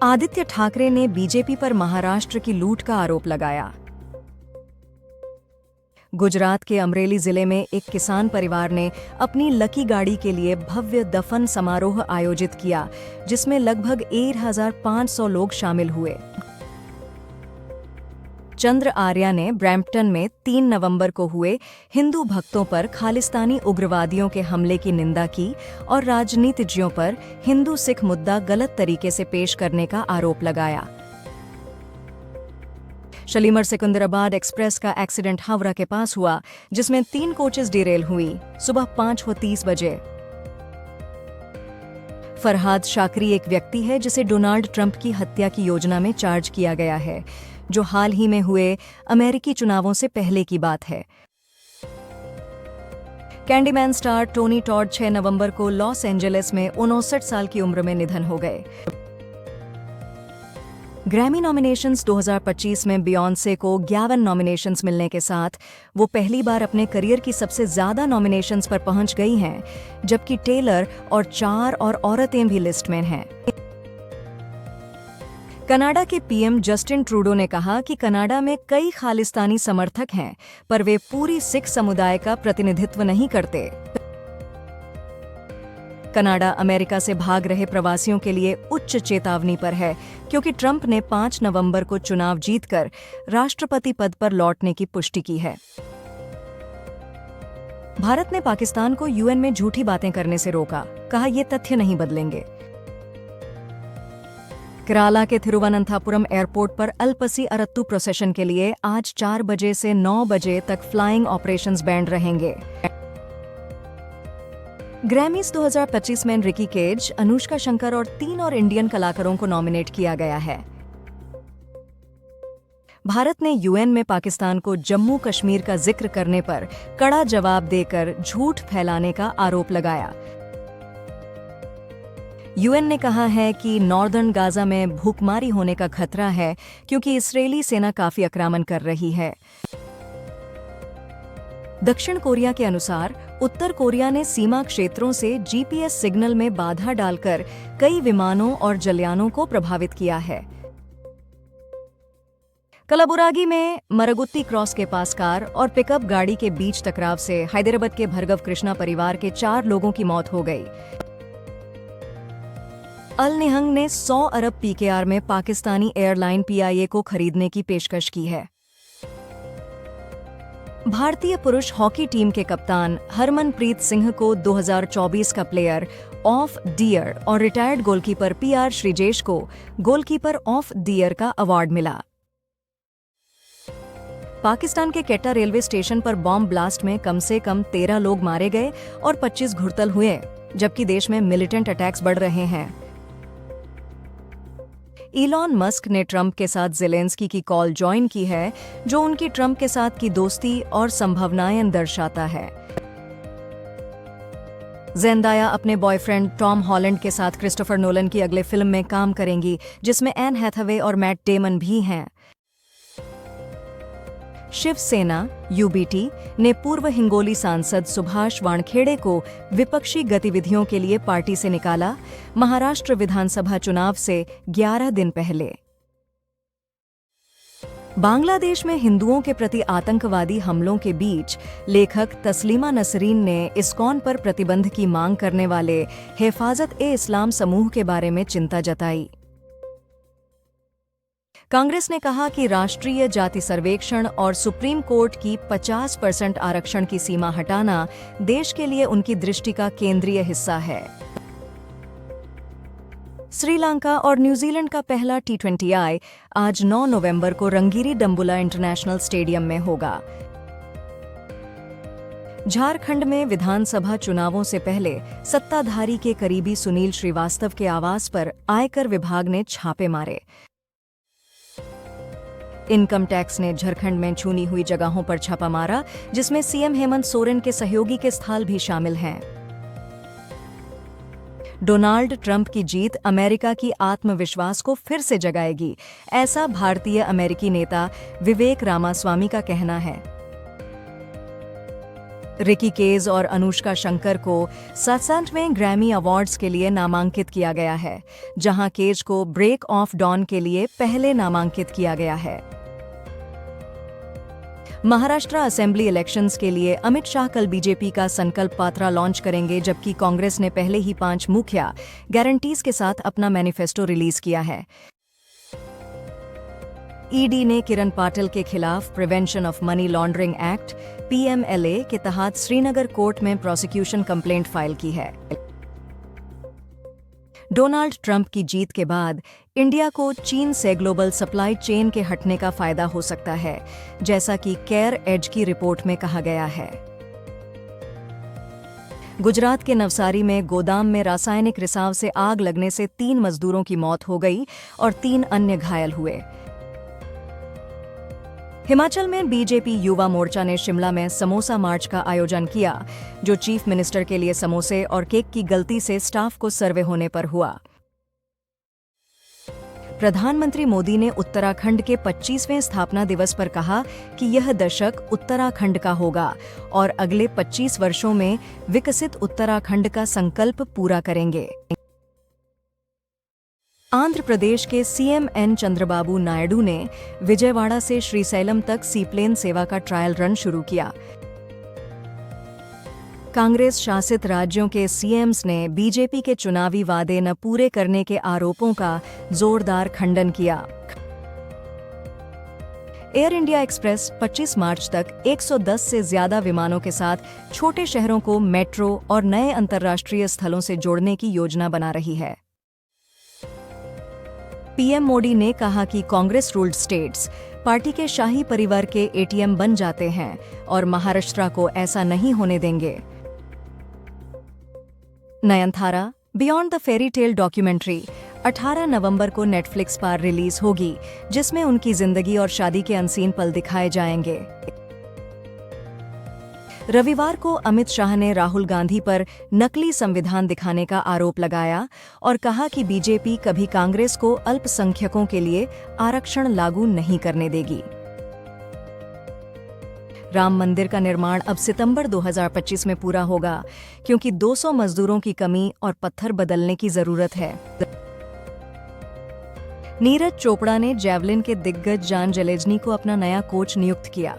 आदित्य ठाकरे ने बीजेपी पर महाराष्ट्र की लूट का आरोप लगाया। गुजरात के अमरेली जिले में एक किसान परिवार ने अपनी लकी गाड़ी के लिए भव्य दफन समारोह आयोजित किया, जिसमें लगभग 1500 लोग शामिल हुए। चंद्र आर्या ने ब्रैम्पटन में 3 नवंबर को हुए हिंदू भक्तों पर खालिस्तानी उग्रवादियों के हमले की निंदा की और राजनीतिज्ञों पर हिंदू सिख मुद्दा गलत तरीके से पेश करने का आरोप लगाया। शालीमार सिकंदराबाद एक्सप्रेस का एक्सीडेंट हावड़ा के पास हुआ, जिसमें 3 कोचेस डिरेल हुई सुबह 5:30 बजे। फरहाद शाकरी एक व्यक्ति है जिसे डोनाल्ड ट्रंप की हत्या की योजना में चार्ज किया गया है, जो हाल ही में हुए अमेरिकी चुनावों से पहले की बात है। कैंडीमैन स्टार टोनी टॉड 6 नवंबर को लॉस एंजलिस में 59 साल की उम्र में निधन हो गए। ग्रैमी नॉमिनेशंस 2025 में बियॉन्से को 51 नॉमिनेशंस मिलने के साथ वो पहली बार अपने करियर की सबसे ज्यादा नॉमिनेशंस पर पहुंच गई हैं, जबकि टेलर और 4 और औरतें भी लिस्ट में हैं। कनाडा के पीएम जस्टिन ट्रूडो ने कहा कि कनाडा में कई खालिस्तानी समर्थक हैं, पर वे पूरी सिख समुदाय का प्रतिनिधित्व नहीं करते। कनाडा अमेरिका से भाग रहे प्रवासियों के लिए उच्च चेतावनी पर है, क्योंकि ट्रंप ने 5 नवंबर को चुनाव जीतकर राष्ट्रपति पद पर लौटने की पुष्टि की है। भारत ने पाकिस्तान को यूएन में झूठी बातें करने से रोका, कहा ये तथ्य नहीं बदलेंगे। केरला के थिरुवनंतपुरम एयरपोर्ट पर अल्पसी अरत्तू प्रोसेशन के लिए आज 4 बजे से 9 बजे तक फ्लाइंग ऑपरेशंस बैंड रहेंगे। ग्रैमीज 2025 में रिकी केज, अनुष्का शंकर और 3 और इंडियन कलाकारों को नॉमिनेट किया गया है। भारत ने यूएन में पाकिस्तान को जम्मू कश्मीर का जिक्र करने पर कड़ा जवाब देकर झूठ फैलाने का आरोप लगाया। यूएन ने कहा है कि नॉर्दर्न गाजा में भूखमरी होने का खतरा है, क्योंकि इस्राएली सेना काफी आक्रमण कर रही है। दक्षिण कोरिया के अनुसार उत्तर कोरिया ने सीमा क्षेत्रों से जीपीएस सिग्नल में बाधा डालकर कई विमानों और जलयानों को प्रभावित किया है। कलबुरागी में मरगुत्ती क्रॉस के पास कार और पिकअप गाड़ी के बीच टकराव से हैदराबाद के भर्गव कृष्णा परिवार के 4 लोगों की मौत हो गई। अल निहंग ने 100 अरब पीकेआर में पाकिस्तानी एयरलाइन पीआईए को खरीदने की पेशकश की है। भारतीय पुरुष हॉकी टीम के कप्तान हरमनप्रीत सिंह को 2024 का प्लेयर ऑफ द ईयर और रिटायर्ड गोलकीपर पीआर श्रीजेश को गोलकीपर ऑफ द ईयर का अवार्ड मिला। पाकिस्तान के केटा रेलवे स्टेशन पर बॉम्ब ब्लास्ट में कम से कम 13 लोग मारे गए और 25 घुड़तल हुए, जबकि देश में मिलिटेंट अटैक्स बढ़ रहे हैं। इलॉन मस्क ने ट्रंप के साथ ज़ेलेंस्की की कॉल ज्वाइन की है, जो उनकी ट्रंप के साथ की दोस्ती और संभावनाएं दर्शाता है। ज़ेंदाया अपने बॉयफ्रेंड टॉम हॉलैंड के साथ क्रिस्टोफर नोलन की अगले फिल्म में काम करेंगी, जिसमें एन हैथवे और मैट डेमन भी हैं। शिवसेना यूबीटी ने पूर्व हिंगोली सांसद सुभाष वानखेड़े को विपक्षी गतिविधियों के लिए पार्टी से निकाला, महाराष्ट्र विधानसभा चुनाव से 11 दिन पहले। बांग्लादेश में हिंदुओं के प्रति आतंकवादी हमलों के बीच लेखक तस्लीमा नसरीन ने इस्कॉन पर प्रतिबंध की मांग करने वाले हिफाजत-ए-इस्लाम समूह के बारे में चिंता जताई। कांग्रेस ने कहा कि राष्ट्रीय जाति सर्वेक्षण और सुप्रीम कोर्ट की 50% आरक्षण की सीमा हटाना देश के लिए उनकी दृष्टि का केंद्रीय हिस्सा है। श्रीलंका और न्यूजीलैंड का पहला T20I आज 9 नवंबर को रंगीरी डंबुला इंटरनेशनल स्टेडियम में होगा। झारखंड में विधानसभा चुनावों से पहले सत्ताधारी के करीबी सुनील श्रीवास्तव के आवास पर आयकर विभाग ने छापे मारे। इनकम टैक्स ने झारखंड में छूनी हुई जगहों पर छापा मारा, जिसमें सीएम हेमंत सोरेन के सहयोगी के स्थल भी शामिल हैं। डोनाल्ड ट्रंप की जीत अमेरिका की आत्मविश्वास को फिर से जगाएगी, ऐसा भारतीय अमेरिकी नेता विवेक रामास्वामी का कहना है। रिकी केज और अनुष्का शंकर को 67वें ग्रैमी अवार्ड्स के लिए नामांकित किया गया है, जहां केज को ब्रेक ऑफ डॉन के लिए पहले नामांकित किया गया है। महाराष्ट्र असेंबली इलेक्शंस के लिए अमित शाह कल बीजेपी का संकल्प पात्रा लॉन्च करेंगे, जबकि कांग्रेस ने पहले ही 5 मुखिया गारंटीज के साथ अपना मैनिफेस्टो रिलीज किया है। ईडी ने किरण पाटिल के खिलाफ prevention of money laundering act (PMLA) के तहत श्रीनगर कोर्ट में प्रोसिक्यूशन कंप्लेंट फाइल की है। डोनाल्ड ट्रंप की जीत के बाद इंडिया को चीन से ग्लोबल सप्लाई चेन के हटने का फायदा हो सकता है, जैसा कि केयर एज की रिपोर्ट में कहा गया है। गुजरात के नवसारी में गोदाम में रासायनिक रिसाव से आग लगने से 3 मजदूरों की मौत हो गई और 3 अन्य घायल हुए। हिमाचल में बीजेपी युवा मोर्चा ने शिमला में समोसा मार्च का आयोजन किया, जो चीफ मिनिस्टर के लिए समोसे और केक की गलती से स्टाफ को सर्वे होने पर हुआ। प्रधानमंत्री मोदी ने उत्तराखंड के 25वें स्थापना दिवस पर कहा कि यह दशक उत्तराखंड का होगा और अगले 25 वर्षों में विकसित उत्तराखंड का संकल्प पूरा करेंगे। आंध्र प्रदेश के सीएम एन चंद्रबाबू नायडू ने विजयवाड़ा से श्रीशैलम तक सीप्लेन सेवा का ट्रायल रन शुरू किया। कांग्रेस शासित राज्यों के सीएम्स ने बीजेपी के चुनावी वादे न पूरे करने के आरोपों का जोरदार खंडन किया। एयर इंडिया एक्सप्रेस 25 मार्च तक 110 से ज्यादा विमानों के साथ छोटे शहरों को मेट्रो और नए अंतर्राष्ट्रीय स्थलों से जोड़ने की योजना बना रही है। पीएम मोदी ने कहा कि कांग्रेस रूल्ड स्टेट्स पार्टी के शाही परिवार के एटीएम बन जाते हैं और महाराष्ट्र को ऐसा नहीं होने देंगे। Nayanthara beyond the fairy tale documentary 18 नवंबर को नेटफ्लिक्स पर रिलीज होगी, जिसमें उनकी जिंदगी और शादी के अनसीन पल दिखाए जाएंगे। रविवार को अमित शाह ने राहुल गांधी पर नकली संविधान दिखाने का आरोप लगाया और कहा कि बीजेपी कभी कांग्रेस को अल्पसंख्यकों के लिए आरक्षण लागू नहीं करने देगी। राम मंदिर का निर्माण अब सितंबर 2025 में पूरा होगा, क्योंकि 200 मजदूरों की कमी और पत्थर बदलने की जरूरत है। नीरज चोपड़ा ने जैवलिन के दिग्गज जान जलेजनी को अपना नया कोच नियुक्त किया।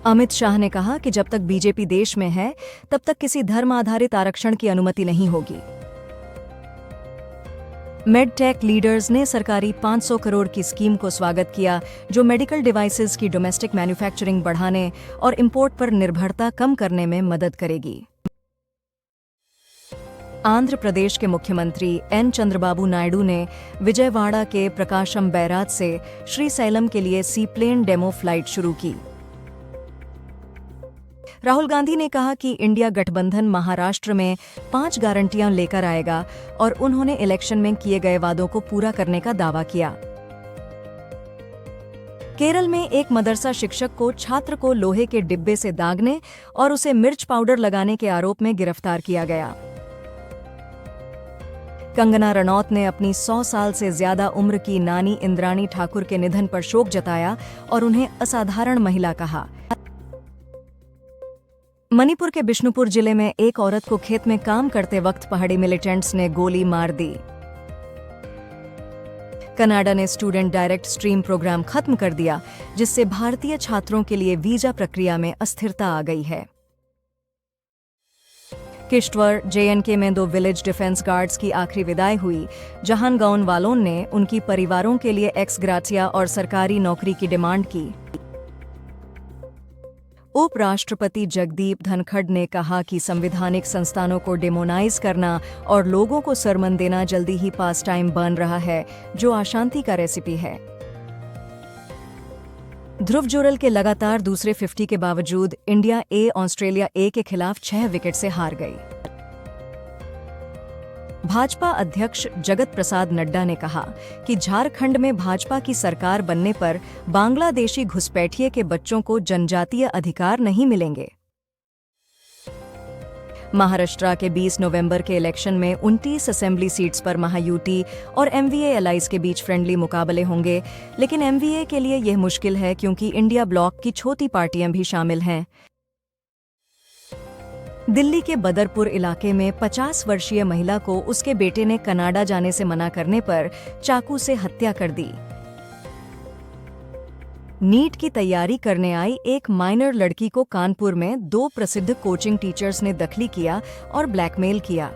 अमित शाह ने कहा कि जब तक बीजेपी देश में है, तब तक किसी धर्म आधारित आरक्षण की अनुमति नहीं होगी। मेडटेक लीडर्स ने सरकारी 500 करोड़ की स्कीम को स्वागत किया, जो मेडिकल डिवाइसेस की डोमेस्टिक मैन्युफैक्चरिंग बढ़ाने और इंपोर्ट पर निर्भरता कम करने में मदद करेगी। आंध्र प्रदेश के मुख्यमंत्री एन चंद्रबाबू नायडू ने विजयवाड़ा के प्रकाशम बैराज से श्रीशैलम के लिए सीप्लेन डेमो फ्लाइट शुरू की। राहुल गांधी ने कहा कि इंडिया गठबंधन महाराष्ट्र में 5 गारंटियां लेकर आएगा और उन्होंने इलेक्शन में किए गए वादों को पूरा करने का दावा किया। केरल में एक मदरसा शिक्षक को छात्र को लोहे के डिब्बे से दागने और उसे मिर्च पाउडर लगाने के आरोप में गिरफ्तार किया गया। कंगना रनौत ने अपनी 100 साल से ज्यादा उम्र की नानी इंद्राणी ठाकुर के निधन पर शोक जताया और उन्हें असाधारण महिला कहा। मणिपुर के बिष्णुपुर जिले में एक औरत को खेत में काम करते वक्त पहाड़ी मिलिटेंट्स ने गोली मार दी। कनाडा ने स्टूडेंट डायरेक्ट स्ट्रीम प्रोग्राम खत्म कर दिया, जिससे भारतीय छात्रों के लिए वीजा प्रक्रिया में अस्थिरता आ गई है। किश्तवाड़ जेएनके में 2 विलेज डिफेंस गार्ड्स की आखिरी विदाई हुई, जहां गांव वालों ने उनकी परिवारों के लिए एक्स ग्राटिया और सरकारी नौकरी की डिमांड की। उपराष्ट्रपति जगदीप धनखड़ ने कहा कि संवैधानिक संस्थानों को डिमोनाइज करना और लोगों को सरमन देना जल्दी ही पास टाइम बन रहा है, जो अशांति का रेसिपी है। ध्रुव जुरल के लगातार दूसरे 50 के बावजूद इंडिया ए ऑस्ट्रेलिया ए के खिलाफ 6 विकेट से हार गई। भाजपा अध्यक्ष जगत प्रसाद नड्डा ने कहा कि झारखंड में भाजपा की सरकार बनने पर बांग्लादेशी घुसपैठिए के बच्चों को जनजातीय अधिकार नहीं मिलेंगे। महाराष्ट्र के 20 नवंबर के इलेक्शन में 29 असेंबली सीट्स पर महायूति और एमवीए अलाइज के बीच फ्रेंडली मुकाबले होंगे, लेकिन एमवीए के लिए यह मुश्किल है क्योंकि इंडिया ब्लॉक की छोटी पार्टियां भी शामिल हैं। दिल्ली के बदरपुर इलाके में 50 वर्षीय महिला को उसके बेटे ने कनाडा जाने से मना करने पर चाकू से हत्या कर दी। नीट की तैयारी करने आई एक माइनर लड़की को कानपुर में 2 प्रसिद्ध कोचिंग टीचर्स ने दखली किया और ब्लैकमेल किया।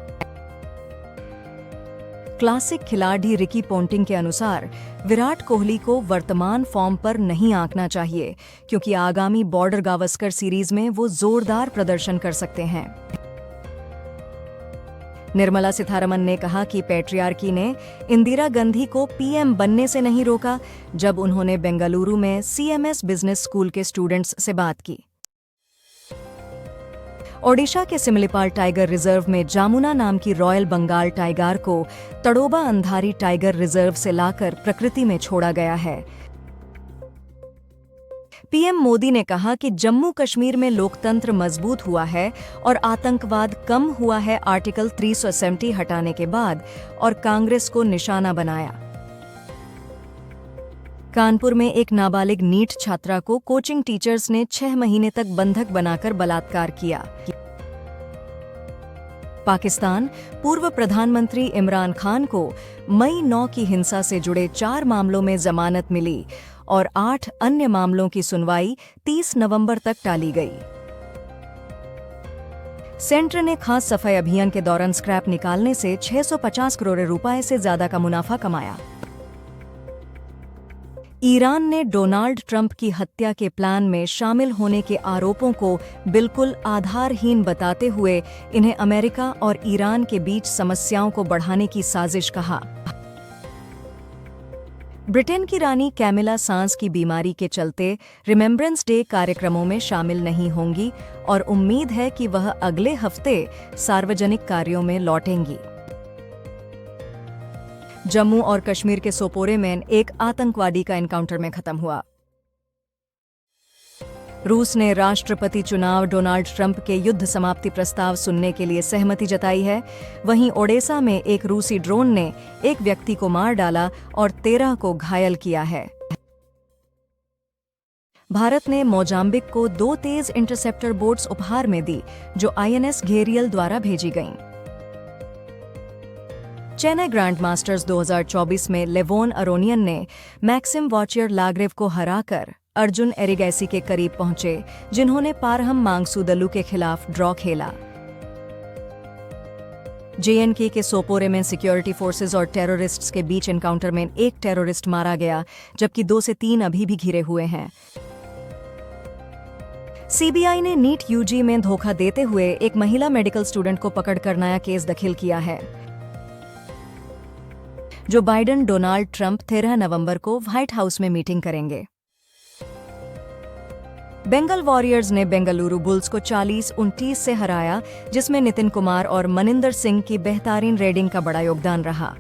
क्लासिक खिलाड़ी रिकी पोंटिंग के अनुसार विराट कोहली को वर्तमान फॉर्म पर नहीं आंकना चाहिए क्योंकि आगामी बॉर्डर गावस्कर सीरीज में वो जोरदार प्रदर्शन कर सकते हैं। निर्मला सीतारमण ने कहा कि पैट्रियार्की ने इंदिरा गांधी को पीएम बनने से नहीं रोका जब उन्होंने बेंगलुरु में सीएमएस बिजनेस स्कूल के स्टूडेंट्स से बात की। ओडिशा के सिमलीपाल टाइगर रिजर्व में जामुना नाम की रॉयल बंगाल टाइगर को तड़ोबा अंधारी टाइगर रिजर्व से लाकर प्रकृति में छोड़ा गया है। पीएम मोदी ने कहा कि जम्मू कश्मीर में लोकतंत्र मजबूत हुआ है और आतंकवाद कम हुआ है आर्टिकल 370 हटाने के बाद, और कांग्रेस को निशाना बनाया। कानपुर में एक नाबालिग नीट छात्रा को कोचिंग टीचर्स ने 6 महीने तक बंधक बनाकर बलात्कार किया। पाकिस्तान पूर्व प्रधानमंत्री इमरान खान को मई 9 की हिंसा से जुड़े 4 मामलों में जमानत मिली और 8 अन्य मामलों की सुनवाई 30 नवंबर तक टाली गई। सेंटर ने खास सफाई अभियान के दौरान स्क्रैप निकालने से 650 करोड़ रुपए से ज्यादा का मुनाफा कमाया। ईरान ने डोनाल्ड ट्रंप की हत्या के प्लान में शामिल होने के आरोपों को बिल्कुल आधारहीन बताते हुए इन्हें अमेरिका और ईरान के बीच समस्याओं को बढ़ाने की साजिश कहा। ब्रिटेन की रानी कैमिला सांस की बीमारी के चलते रिमेम्बरेंस डे कार्यक्रमों में शामिल नहीं होंगी और उम्मीद है कि वह अगले हफ्ते सार्वजनिक कार्यों में लौटेंगी। जम्मू और कश्मीर के सोपोरे में एक आतंकवादी का एनकाउंटर में खत्म हुआ। रूस ने राष्ट्रपति चुनाव डोनाल्ड ट्रंप के युद्ध समाप्ति प्रस्ताव सुनने के लिए सहमति जताई है। वहीं ओडेसा में एक रूसी ड्रोन ने एक व्यक्ति को मार डाला और 13 को घायल किया है। भारत ने मोजाम्बिक को 2 तेज इंटरसेप्टर बोट्स उपहार में दी जो आईएनएस घेरियल द्वारा भेजी गईं। चेन्नई ग्रैंड मास्टर्स 2024 में लेवोन अरोनियन ने मैक्सिम वॉचियर लाग्रेव को हराकर अर्जुन एरिगैसी के करीब पहुंचे, जिन्होंने पारहम मांगसूदलू के खिलाफ ड्रॉ खेला। जेएनके के सोपोरे में सिक्योरिटी फोर्सेज और टेररिस्ट्स के बीच एनकाउंटर में एक टेररिस्ट मारा गया, जबकि 2 से 3 अभी भी घिरे हुए हैं। सीबीआई ने नीट यूजी में धोखा देते हुए एक महिला मेडिकल स्टूडेंट को पकड़कर नया केस दाखिल किया है। जो बाइडेन डोनाल्ड ट्रंप 13 नवंबर को व्हाइट हाउस में मीटिंग करेंगे। बंगाल वॉरियर्स ने बेंगलुरु बुल्स को 40-29 से हराया, जिसमें नितिन कुमार और मनिंदर सिंह की बेहतरीन रेडिंग का बड़ा योगदान रहा।